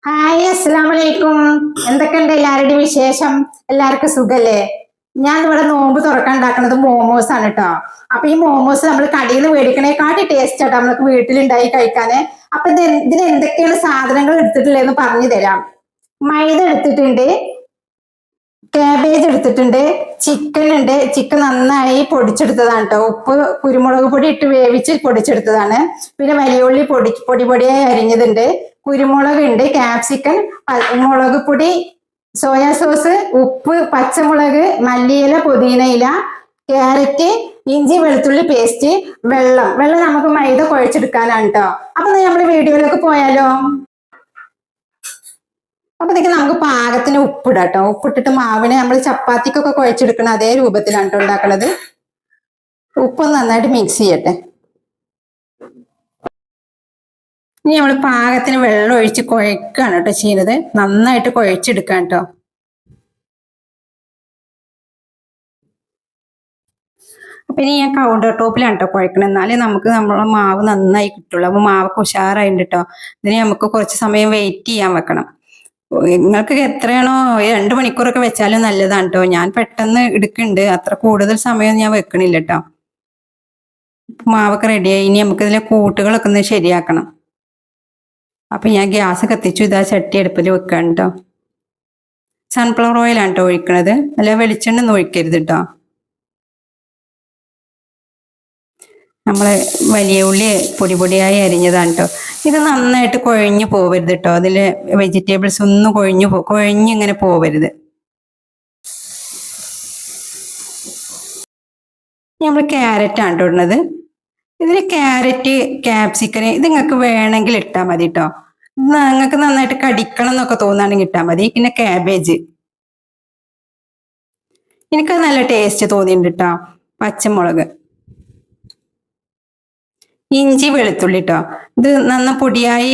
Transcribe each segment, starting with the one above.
Hi, അസ്സലാമു അലൈക്കും. എന്തൊക്കെയുണ്ട് എല്ലാവരുടെയും വിശേഷം? എല്ലാവർക്കും സുഖല്ലേ? ഞാൻ ഇവിടെ നോമ്പ് തുറക്കാൻ ഉണ്ടാക്കുന്നത് മോമോസ് ആണ് കേട്ടോ. അപ്പൊ ഈ മോമോസ് നമ്മൾ കടയിൽ നിന്ന് മേടിക്കണേക്കാട്ടി ടേസ്റ്റ് ആട്ടോ നമുക്ക് വീട്ടിലുണ്ടായി കഴിക്കാന്. അപ്പൊ ഇതിന് എന്തൊക്കെയാണ് സാധനങ്ങൾ എടുത്തിട്ടുള്ളതെന്ന് പറഞ്ഞു തരാം. മൈദ എടുത്തിട്ടുണ്ട്, കാബേജ് എടുത്തിട്ടുണ്ട്, ചിക്കൻ ഉണ്ട്. ചിക്കൻ നന്നായി പൊടിച്ചെടുത്തതാണ് കേട്ടോ. ഉപ്പ് കുരുമുളക് പൊടി ഇട്ട് വേവിച്ച് പൊടിച്ചെടുത്തതാണ്. പിന്നെ വലിയ ഉള്ളി പൊടിയായി അരിഞ്ഞതുണ്ട്, കുരുമുളക് ഉണ്ട്, ക്യാപ്സിക്കൻ, മുളക് പൊടി, സോയാ സോസ്, ഉപ്പ്, പച്ചമുളക്, മല്ലിയില, പുതിനയില, ക്യാരറ്റ്, ഇഞ്ചി വെളുത്തുള്ളി പേസ്റ്റ്, വെള്ളം നമുക്ക് മൈദ കുഴച്ചെടുക്കാനാണ് കേട്ടോ. അപ്പൊ നമ്മൾ വീഡിയോയിലൊക്കെ പോയാലോ. അപ്പത്തേക്ക് നമുക്ക് പാകത്തിന് ഉപ്പിടാം കേട്ടോ. ഉപ്പിട്ടിട്ട് മാവിനെ നമ്മൾ ചപ്പാത്തിക്കൊക്കെ കുഴച്ചെടുക്കണം അതേ രൂപത്തിലാണ് കേട്ടോ ഉണ്ടാക്കുന്നത്. ഉപ്പൊന്ന് നന്നായിട്ട് മിക്സ് ചെയ്യട്ടെ. ഇനി നമ്മൾ പാകത്തിന് വെള്ളം ഒഴിച്ച് കുഴക്കുകയാണ് കേട്ടോ ചെയ്യുന്നത്. നന്നായിട്ട് കുഴച്ചെടുക്കാം കേട്ടോ. അപ്പൊ ഇനി ഞാൻ കൗണ്ടർ ടോപ്പിലാണ് കേട്ടോ കുഴക്കണം. എന്നാലേ നമുക്ക് നമ്മളെ മാവ് നന്നായി കിട്ടുള്ളൂ. അപ്പൊ മാവൊക്കെ ഉഷാറായിട്ട് കേട്ടോ. ഇതിന് നമുക്ക് കുറച്ച് സമയം വെയിറ്റ് ചെയ്യാൻ വെക്കണം. നിങ്ങൾക്ക് എത്രയാണോ 2 മണിക്കൂറൊക്കെ വെച്ചാലും നല്ലതാണ് കേട്ടോ. ഞാൻ പെട്ടെന്ന് എടുക്കുന്നുണ്ട്, അത്ര കൂടുതൽ സമയം ഞാൻ വെക്കണില്ല കേട്ടോ. മാവൊക്കെ റെഡിയായി. ഇനി നമുക്ക് ഇതിലെ കൂട്ടുകളൊക്കെ ഒന്ന് ശരിയാക്കണം. അപ്പൊ ഞാൻ ഗ്യാസ് കത്തിച്ചു. ഇതാ ചട്ടി അടുപ്പിൽ വെക്കാൻ കേട്ടോ. സൺഫ്ലവർ ഓയിലാണ് കേട്ടോ ഒഴിക്കണത്, അല്ല വെളിച്ചെണ്ണ ഒന്നും ഒഴിക്കരുത് കേട്ടോ. നമ്മളെ വലിയ ഉള്ളി പൊടിയായി അരിഞ്ഞതാണ് കേട്ടോ. ഇത് നന്നായിട്ട് കുഴഞ്ഞു പോവരുത് കേട്ടോ. അതിൽ വെജിറ്റബിൾസ് ഒന്നും കുഴഞ്ഞിങ്ങനെ പോവരുത്. നമ്മൾ ക്യാരറ്റാണ് കേട്ടോ ഇടുന്നത്. ഇതിൽ ക്യാരറ്റ്, ക്യാപ്സിക്കന് ഇത് നിങ്ങൾക്ക് വേണമെങ്കിൽ ഇട്ടാൽ മതി കേട്ടോ. നിങ്ങൾക്ക് നന്നായിട്ട് കടിക്കണം എന്നൊക്കെ തോന്നുകയാണെങ്കിൽ ഇട്ടാൽ മതി. പിന്നെ ക്യാബേജ്, എനിക്ക് നല്ല ടേസ്റ്റ് തോന്നിയിട്ടുണ്ട് കേട്ടോ. പച്ചമുളക്, ഇഞ്ചി, വെളുത്തുള്ളി കേട്ടോ. ഇത് നന്ന പൊടിയായി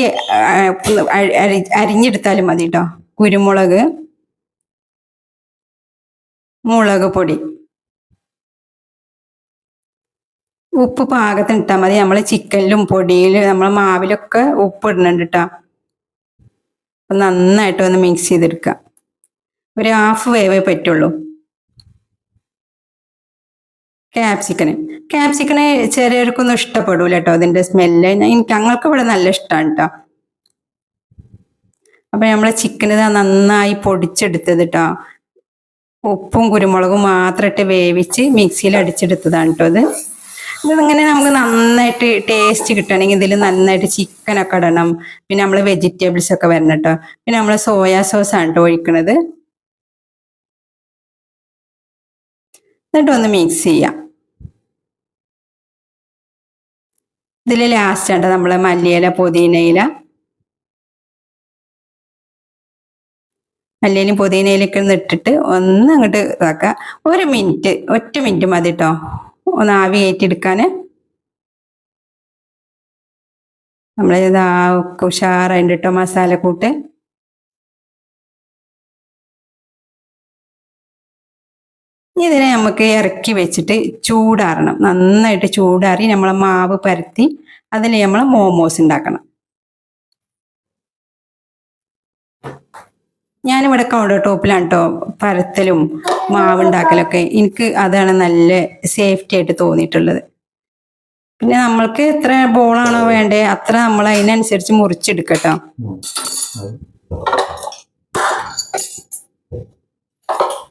അരിഞ്ഞെടുത്താലും മതി കേട്ടോ. കുരുമുളക്, മുളക് പൊടി, ഉപ്പ് പാകത്തിന് ഇട്ടാൽ മതി. നമ്മൾ ചിക്കനിലും പൊടിയിലും നമ്മൾ മാവിലൊക്കെ ഉപ്പ് ഇടുന്നുണ്ട് കേട്ടോ. നന്നായിട്ട് ഒന്ന് മിക്സ് ചെയ്തെടുക്കുക. ഒരു ഹാഫ് വേവേ പറ്റുള്ളൂ. ക്യാപ്സിക്കന് ചെറിയവർക്കൊന്നും ഇഷ്ടപ്പെടൂല കേട്ടോ അതിന്റെ സ്മെല്ല്. ഞങ്ങൾക്ക് ഇവിടെ നല്ല ഇഷ്ടമാണ് കേട്ടോ. അപ്പൊ നമ്മളെ ചിക്കന് നന്നായി പൊടിച്ചെടുത്തത് കേട്ടോ. ഉപ്പും കുരുമുളകും മാത്രം ഇട്ട് വേവിച്ച് മിക്സിയിൽ അടിച്ചെടുത്തതാണ് കേട്ടോ ഇത്. ഇതിങ്ങനെ നമുക്ക് നന്നായിട്ട് ടേസ്റ്റ് കിട്ടണമെങ്കിൽ ഇതിൽ നന്നായിട്ട് ചിക്കനൊക്കെ ഇടണം. പിന്നെ നമ്മൾ വെജിറ്റബിൾസ് ഒക്കെ വരണം കേട്ടോ. പിന്നെ നമ്മൾ സോയാ സോസ് ആണ് കേട്ടോ ഒഴിക്കണത്. എന്നിട്ട് ഒന്ന് മിക്സ് ചെയ്യാം. ഇതിൽ ലാസ്റ്റ് ആണ് നമ്മളെ മല്ലിയില, പുതിനയില, മല്ലിയിലും പുതിനയിലൊക്കെ ഒന്ന് ഇട്ടിട്ട് ഒന്ന് അങ്ങോട്ട് ഇതാക്കുക. ഒറ്റ മിനിറ്റ് മതി കേട്ടോ ഒന്ന് ആവി കയറ്റിയെടുക്കാന്. നമ്മളിതാ ഉഷാറായിട്ട് കേട്ടോ മസാലക്കൂട്ട്. ഇതിനെ നമുക്ക് ഇറക്കി വെച്ചിട്ട് ചൂടാറണം. നന്നായിട്ട് ചൂടാറി നമ്മളെ മാവ് പരത്തി അതിൽ നമ്മൾ മോമോസ് ഉണ്ടാക്കണം. ഞാനിവിടെ കൗണ്ടർ ടോപ്പിലാണ് കേട്ടോ പരത്തലും മാവ് ഉണ്ടാക്കലൊക്കെ. എനിക്ക് അതാണ് നല്ല സേഫ്റ്റി ആയിട്ട് തോന്നിയിട്ടുള്ളത്. പിന്നെ നമ്മൾക്ക് എത്ര ബോളാണോ വേണ്ടേ അത്ര നമ്മൾ അതിനനുസരിച്ച് മുറിച്ചെടുക്കട്ടോ.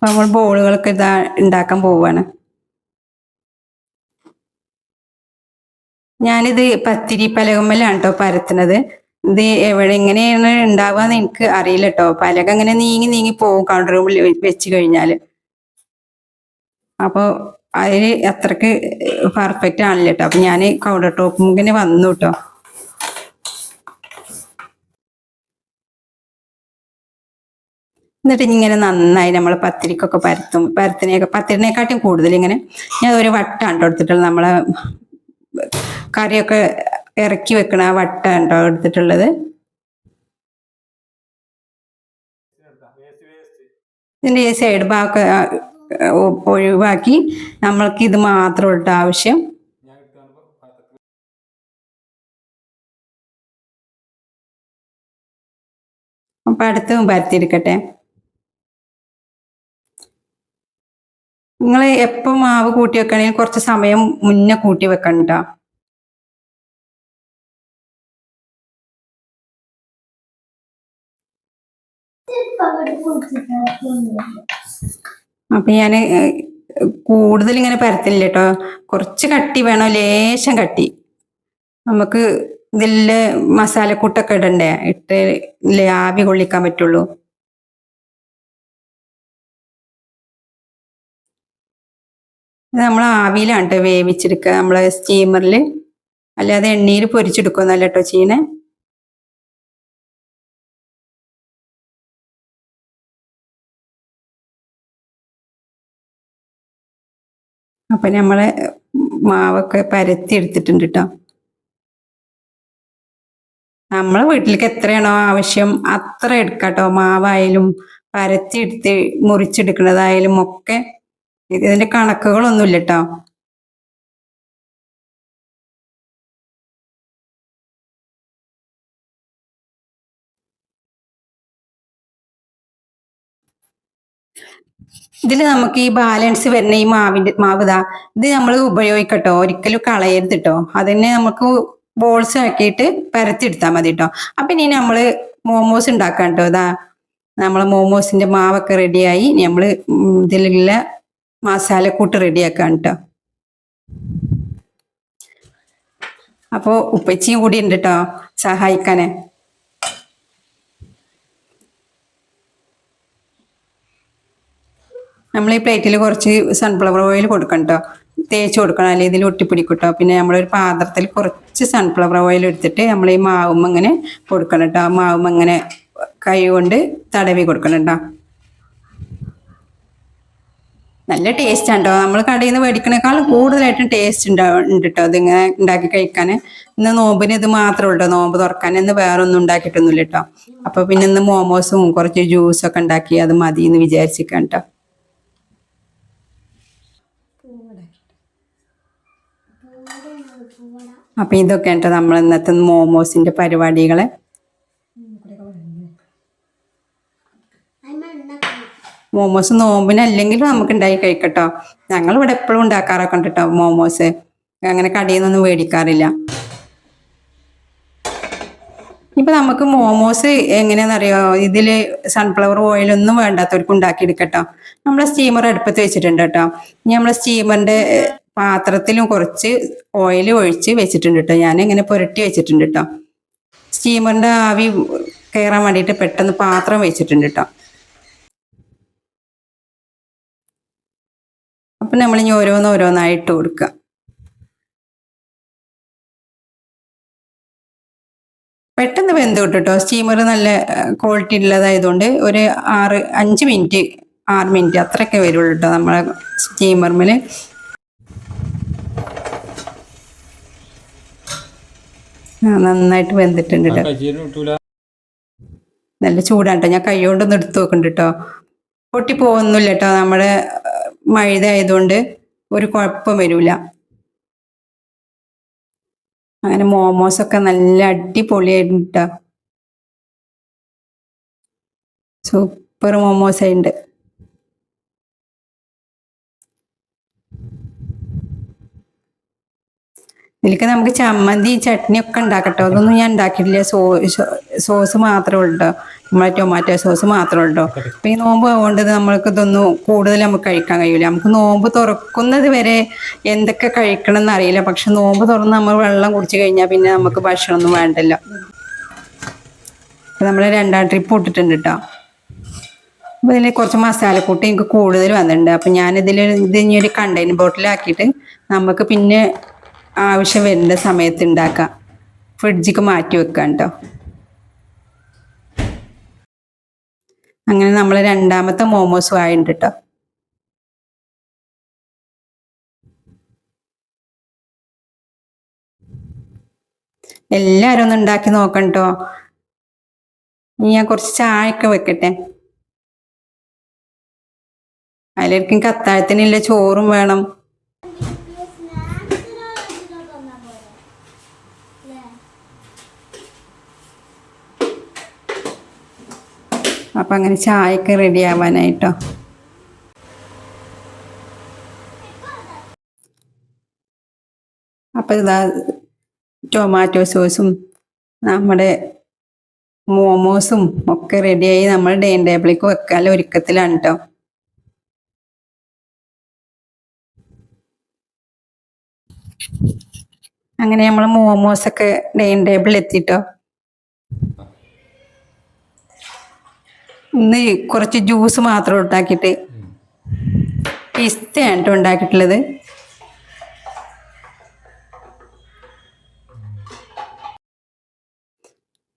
നമ്മൾ ബോളുകളൊക്കെ ഇതാ ഉണ്ടാക്കാൻ പോവാണ്. ഞാനിത് പത്തിരി പലകമ്മലാണ് കേട്ടോ പരത്തുന്നത്. ഇത് എങ്ങനെയാണ് ഉണ്ടാവുകയെന്ന് എനിക്ക് അറിയില്ല കേട്ടോ. പലക അങ്ങനെ നീങ്ങി പോകും കൗണ്ടർ റൂമിൽ വെച്ച് കഴിഞ്ഞാൽ. അപ്പോൾ അതിൽ അത്രക്ക് പെർഫെക്റ്റ് ആണല്ലോ കേട്ടോ. അപ്പൊ ഞാൻ കൗണ്ടർ ടോപ്പ് ഇങ്ങനെ വന്നു കേട്ടോ. എന്നിട്ട് ഇങ്ങനെ നന്നായി നമ്മൾ പത്തിരിക്കൊക്കെ പത്തിരിനെക്കാട്ടും കൂടുതൽ ഇങ്ങനെ ഞാൻ ഒരു വട്ടാണ് കേട്ടോ എടുത്തിട്ടുള്ളത്. നമ്മളെ കറിയൊക്കെ ഇറക്കി വെക്കണ ആ വട്ടാണ് കേട്ടോ എടുത്തിട്ടുള്ളത്. ഇതിൻ്റെ ഈ സൈഡ് ഭാഗമൊക്കെ ഒഴിവാക്കി നമ്മൾക്ക് ഇത് മാത്രം ആവശ്യം. അപ്പൊ അടുത്ത് പരത്തിയെടുക്കട്ടെ. നിങ്ങൾ എപ്പോൾ മാവ് കൂട്ടി വെക്കണമെങ്കിൽ കുറച്ച് സമയം മുന്നേ കൂട്ടി വെക്കണം കേട്ടോ. അപ്പൊ ഞാൻ കൂടുതൽ ഇങ്ങനെ പരത്തില്ല കേട്ടോ. കുറച്ച് കട്ടി വേണം, ലേശം കട്ടി. നമുക്ക് ഇതില് മസാലക്കൂട്ടൊക്കെ ഇടണ്ടേ, ഇട്ട് ആവി കൊള്ളിക്കാൻ പറ്റുള്ളൂ. നമ്മൾ ആവിയിലാണ് കേട്ടോ വേവിച്ചെടുക്കുക, നമ്മളെ സ്റ്റീമറിൽ. അല്ലാതെ എണ്ണയിൽ പൊരിച്ചെടുക്കുന്നല്ല കേട്ടോ ചെയ്യണേ. അപ്പൊ നമ്മളെ മാവൊക്കെ പരത്തി എടുത്തിട്ടുണ്ട് കേട്ടോ. നമ്മളെ വീട്ടിലേക്ക് എത്രയാണോ ആവശ്യം അത്ര എടുക്കാട്ടോ. മാവായാലും പരത്തി എടുത്ത് മുറിച്ചെടുക്കുന്നതായാലും ഒക്കെ ഇതിന്റെ കണക്കുകളൊന്നുമില്ല കേട്ടോ. ഇതിൽ നമുക്ക് ഈ ബാലൻസ് വരുന്ന ഈ മാവ് ഇത് നമ്മൾ ഉപയോഗിക്കട്ടോ, ഒരിക്കലും കളയരുത് കേട്ടോ. അതിനെ നമുക്ക് ബോൾസ് ആക്കിയിട്ട് പരത്തിയെടുത്താൽ മതി കേട്ടോ. അപ്പൊ ഇനി നമ്മള് മോമോസ് ഉണ്ടാക്കാം കേട്ടോ. നമ്മളെ മോമോസിന്റെ മാവൊക്കെ റെഡിയായി. നമ്മൾ ഇതിലുള്ള മസാലക്കൂട്ട് റെഡിയാക്കാം കേട്ടോ. അപ്പോൾ ഉപ്പച്ചിയും കൂടി ഉണ്ട് കേട്ടോ സഹായിക്കാനേ. നമ്മൾ ഈ പ്ലേറ്റിൽ കുറച്ച് സൺഫ്ലവർ ഓയിൽ കൊടുക്കണം കേട്ടോ, തേച്ച് കൊടുക്കണം, അല്ലെങ്കിൽ ഇതിൽ ഒട്ടിപ്പിടിക്കും കേട്ടോ. പിന്നെ നമ്മളൊരു പാത്രത്തിൽ കുറച്ച് സൺഫ്ലവർ ഓയിൽ എടുത്തിട്ട് നമ്മൾ ഈ മാവും ഇങ്ങനെ കൊടുക്കണം കേട്ടോ. ആ മാവും ഇങ്ങനെ കൈ കൊണ്ട് തടവി കൊടുക്കണം കേട്ടോ. നല്ല ടേസ്റ്റ് ആണ് കേട്ടോ. നമ്മൾ കടയിൽ നിന്ന് മേടിക്കണേക്കാളും കൂടുതലായിട്ടും ടേസ്റ്റ് ഉണ്ട് കേട്ടോ ഇതിങ്ങനെ ഉണ്ടാക്കി കഴിക്കാൻ. ഇന്ന് നോമ്പിന് ഇത് മാത്രമേ ഉള്ളൂ, നോമ്പ് തുറക്കാൻ. ഇന്ന് വേറെ ഒന്നും ഉണ്ടാക്കിയിട്ടൊന്നുമില്ല കേട്ടോ. അപ്പോൾ പിന്നെ ഇന്ന് മോമോസും കുറച്ച് ജ്യൂസൊക്കെ ഉണ്ടാക്കി അത് മതി എന്ന് വിചാരിച്ചിരിക്കാം കേട്ടോ. അപ്പൊ ഇതൊക്കെ കേട്ടോ നമ്മൾ ഇന്നത്തെ മോമോസിന്റെ പരിപാടികള്. മോമോസ് നോമ്പിനല്ലെങ്കിലും നമുക്ക് ഉണ്ടാക്കി കഴിക്കട്ടോ. ഞങ്ങൾ ഇവിടെ എപ്പോഴും ഉണ്ടാക്കാറൊക്കെ ഉണ്ട് കേട്ടോ മോമോസ്. അങ്ങനെ കടയിൽ നിന്നൊന്നും മേടിക്കാറില്ല. ഇപ്പൊ നമുക്ക് മോമോസ് എങ്ങനെയാണെന്നറിയോ, ഇതില് സൺഫ്ലവർ ഓയിലൊന്നും വേണ്ടാത്തവർക്ക് ഉണ്ടാക്കിയെടുക്കട്ടോ. നമ്മളെ സ്റ്റീമർ അടുപ്പത്ത് വെച്ചിട്ടുണ്ട് കേട്ടോ. ഇനി നമ്മളെ സ്റ്റീമറിന്റെ പാത്രത്തിലും കുറച്ച് ഓയിൽ ഒഴിച്ച് വെച്ചിട്ടുണ്ട് കേട്ടോ. ഞാൻ ഇങ്ങനെ പുരട്ടി വെച്ചിട്ടുണ്ട് കേട്ടോ. സ്റ്റീമറിന്റെ ആവി കയറാൻ വേണ്ടിയിട്ട് പെട്ടെന്ന് പാത്രം വെച്ചിട്ടുണ്ട് കേട്ടോ. അപ്പൊ നമ്മളിനി ഓരോന്നായിട്ട് കൊടുക്കുക. പെട്ടെന്ന് വെന്ത് കിട്ടും. സ്റ്റീമർ നല്ല ക്വാളിറ്റി ഉള്ളതായതുകൊണ്ട് ഒരു 5 മിനിറ്റ് 6 മിനിറ്റ് അത്രയൊക്കെ വരുള്ളൂ കേട്ടോ നമ്മളെ സ്റ്റീമർമേല്. നന്നായിട്ട് വെന്തിട്ടുണ്ട് കേട്ടോ. നല്ല ചൂടാട്ടോ. ഞാൻ കൈ കൊണ്ടൊന്ന് എടുത്ത് നോക്കുന്നുണ്ട് കേട്ടോ. പൊട്ടി പോകുന്നില്ല കേട്ടോ. നമ്മുടെ മൈദ ആയതുകൊണ്ട് ഒരു കുഴപ്പം വരില്ല. അങ്ങനെ മോമോസൊക്കെ നല്ല അടിപൊളിയായിട്ടുണ്ട് കേട്ടോ. സൂപ്പർ മോമോസ് ആയിട്ടുണ്ട്. ഇതിലേക്ക് നമുക്ക് ചമ്മന്തി ചട്നി ഒക്കെ ഉണ്ടാക്കട്ടോ. അതൊന്നും ഞാൻ ഉണ്ടാക്കിയിട്ടില്ല. സോസ് മാത്രമേ ഉള്ളൂ, നമ്മളെ ടൊമാറ്റോ സോസ് മാത്രമേ ഉള്ളൂ. അപ്പൊ ഈ നോമ്പ് ആവുകൊണ്ട് നമ്മൾക്ക് ഇതൊന്നും കൂടുതൽ നമുക്ക് കഴിക്കാൻ കഴിയില്ല. നമുക്ക് നോമ്പ് തുറക്കുന്നത് വരെ എന്തൊക്കെ കഴിക്കണം എന്നറിയില്ല. പക്ഷെ നോമ്പ് തുറന്ന് നമ്മൾ വെള്ളം കുടിച്ചു കഴിഞ്ഞാൽ പിന്നെ നമുക്ക് ഭക്ഷണമൊന്നും വേണ്ടല്ലോ. അപ്പൊ നമ്മൾ 2ാം ട്രിപ്പ് ഇട്ടിട്ടുണ്ട് കേട്ടോ. അപ്പൊ ഇതിൽ കുറച്ച് മസാലക്കൂട്ട് എനിക്ക് കൂടുതൽ വന്നിട്ടുണ്ട്. അപ്പൊ ഞാനിതിൽ ഇനി ഒരു കണ്ടെയ്നർ ബോട്ടിലാക്കിയിട്ട് നമുക്ക് പിന്നെ ആവശ്യം വരുന്ന സമയത്ത് ഉണ്ടാക്കാം. ഫ്രിഡ്ജിക്ക് മാറ്റി വെക്കാം കേട്ടോ. അങ്ങനെ നമ്മൾ 2ാമത്തെ മോമോസും ആയിട്ടുണ്ട് കേട്ടോ. എല്ലാവരും ഒന്ന് ഉണ്ടാക്കി നോക്കണം കേട്ടോ. ഇനി ഞാൻ കുറച്ച് ചായയൊക്കെ വെക്കട്ടെ. അതിലേക്ക് അത്താഴത്തിനുള്ള ചോറും വേണം. അപ്പം അങ്ങനെ ചായയൊക്കെ റെഡി ആവാനായിട്ടോ. അപ്പം ഇതാ ടൊമാറ്റോ സോസും നമ്മുടെ മോമോസും ഒക്കെ റെഡിയായി നമ്മൾ ഡൈനിങ് ടേബിളിലേക്ക് വെക്കാനുള്ള ഒരുക്കത്തിലാണ് കേട്ടോ. അങ്ങനെ നമ്മൾ മോമോസൊക്കെ ഡൈനിങ് ടേബിളിൽ എത്തിട്ടോ. ഇന്ന് കുറച്ച് ജ്യൂസ് മാത്രം ഉണ്ടാക്കിയിട്ട് പിസ്തയാണ് കേട്ടോ ഉണ്ടാക്കിയിട്ടുള്ളത്.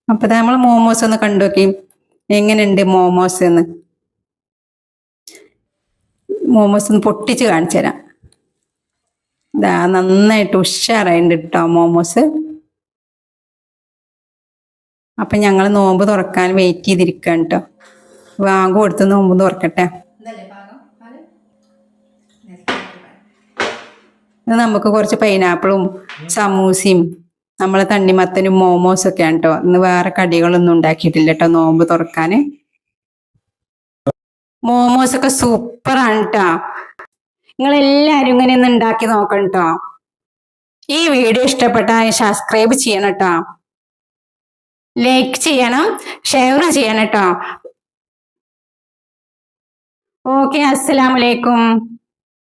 അപ്പം നമ്മൾ മോമോസ് ഒന്ന് കണ്ടു നോക്കി എങ്ങനെയുണ്ട് മോമോസ് എന്ന്. മോമോസ് ഒന്ന് പൊട്ടിച്ച് കാണിച്ചു തരാം. ഇതാ നന്നായിട്ട് ഉഷാറായിട്ടുണ്ട് കേട്ടോ മോമോസ്. അപ്പം ഞങ്ങൾ നോമ്പ് തുറക്കാൻ വെയിറ്റ് ചെയ്തിരിക്കുകയാണ് കേട്ടോ. വാങ്ങ് കൊടുത്ത് നോമ്പ് തുറക്കട്ടെ. ഇത് നമുക്ക് കുറച്ച് പൈനാപ്പിളും സമൂസയും നമ്മളെ തണ്ണിമത്തനും മോമോസൊക്കെയാണ് കേട്ടോ. ഇന്ന് വേറെ കടികളൊന്നും ഉണ്ടാക്കിയിട്ടില്ല കേട്ടോ നോമ്പ് തുറക്കാൻ. മോമോസൊക്കെ സൂപ്പറാണ് കേട്ടോ. നിങ്ങളെല്ലാവരും ഇങ്ങനെ ഒന്ന് ഉണ്ടാക്കി നോക്കണം കേട്ടോ. ഈ വീഡിയോ ഇഷ്ടപ്പെട്ടാൽ സബ്സ്ക്രൈബ് ചെയ്യണം കേട്ടോ, ലൈക്ക് ചെയ്യണം, ഷെയർ ചെയ്യണം കേട്ടോ. ഓക്കെ, അസ്സലാമലൈക്കും.